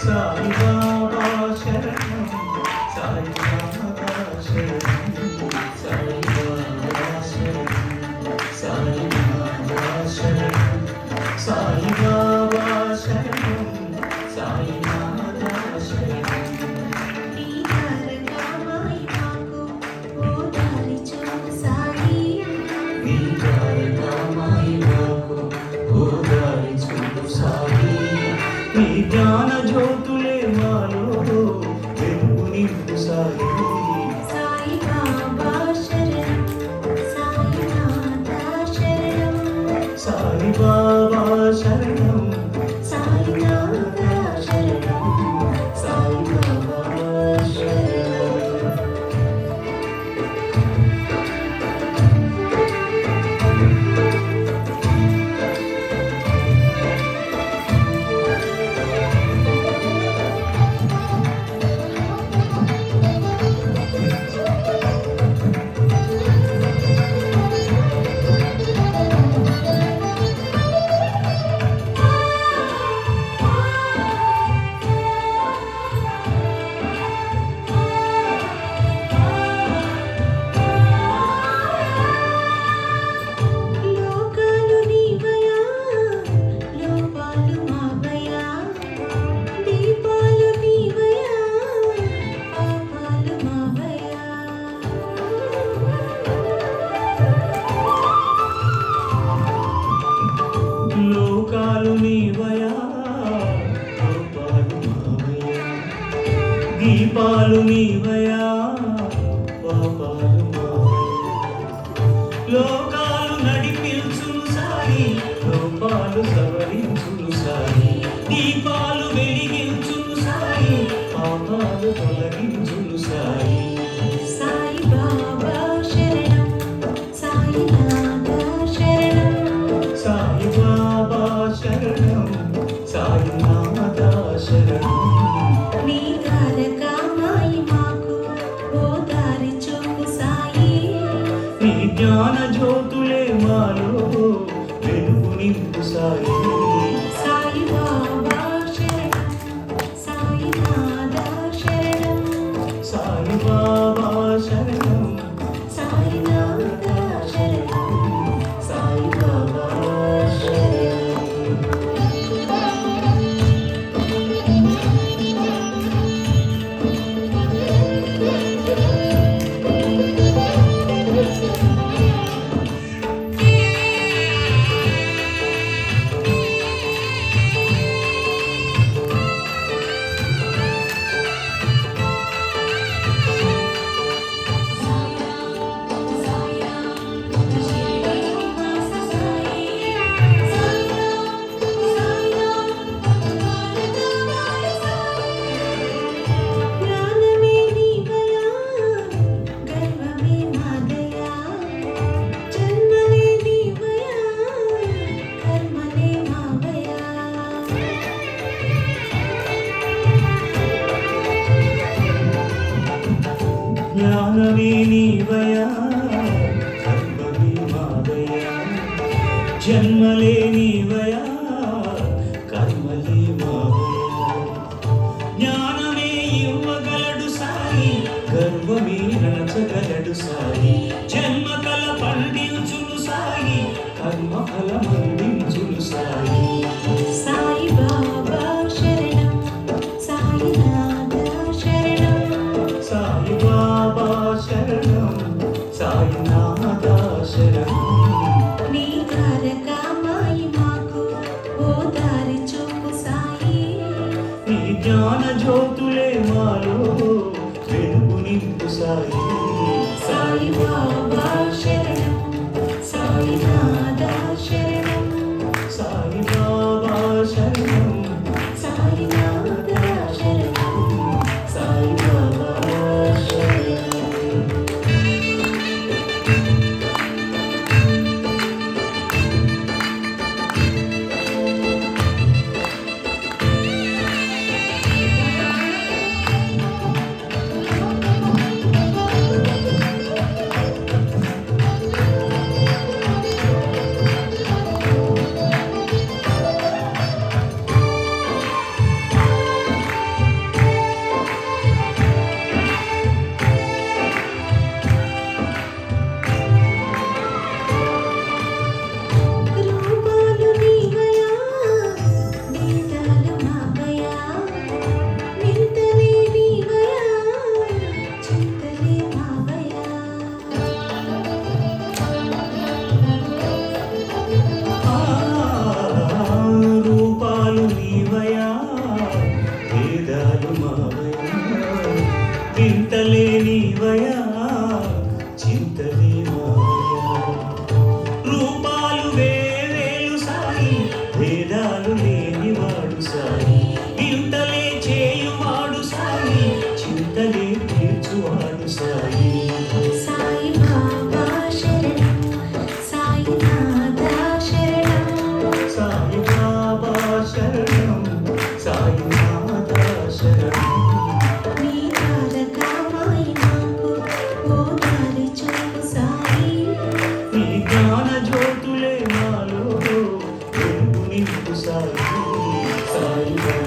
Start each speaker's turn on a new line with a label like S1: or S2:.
S1: సాయి బాబా శరణం సాయి నాథ శరణం సాయి బాబా శరణం సాయి నాథ శరణం సాయి బాబా శరణం సాయి నాథ శరణం నీ జ్ఞాన జ్యోతులే మాలో వెలుగు నింపు సాయి
S2: సాయి బాబా శరణం సాయి నాథ శరణం
S1: సాయి బాబా శరణం
S2: సాయి నాథ శరణం సాయి బాబా శరణం
S1: లోకాలు నీవయా లోపాలు మావయ్యా దీపాలు నీవయా పాపాలు మావయ్యా లోకాలు నడిపించును సాయి లోపాలు సవరించును సాయి దీపాలు వెలిగించును సాయి పాపాలు తొలగించును సాయి
S2: సాయి బాబా శరణం సాయి నాథ శరణం
S1: సాయి బాబా శరణం సాయి నాథ శరణం
S2: నీ తారకమాయి మాకు ఓ దారి చూపు సాయి
S1: నీ జ్ఞాన జ్యోతులే మాలో వెలుగు నింపు సాయి
S2: సాయి బాబా శరణం సాయి నాథ శరణం
S1: సాయి బాబా శరణం
S2: సాయి నాథ శరణం సాయి బాబా శరణం జ్ఞానమే నీవయా గర్వమే నాదయా జన్మలే నీవయా కర్మలే మావయా
S1: జ్ఞానమే నీవయా కర్మమే మాదయా జన్మలే నీవయా కర్మలే మావయా జ్ఞానమే ఇవ్వగలడు సాయి గర్వమే నడచగలడు సాయి జన్మకల పండించును సాయి కర్మఫల మండించును సాయి
S2: సాయి బాబా శరణం సాయి నాథ శరణం
S1: సాయి బాబా శరణం సాయి నాథ శరణం
S2: నీ తారకమాయి మాకు ఓ దారి చూపు సాయి
S1: నీ జ్ఞాన జ్యోతులే మాలో వెలుగు నింపు సాయి
S2: సాయి బాబా శరణం సాయి నాథ శరణం
S1: సాయి బాబా శరణం
S2: సాయి నాథ శరణం సాయి బాబా శరణం
S1: సాయిబాబా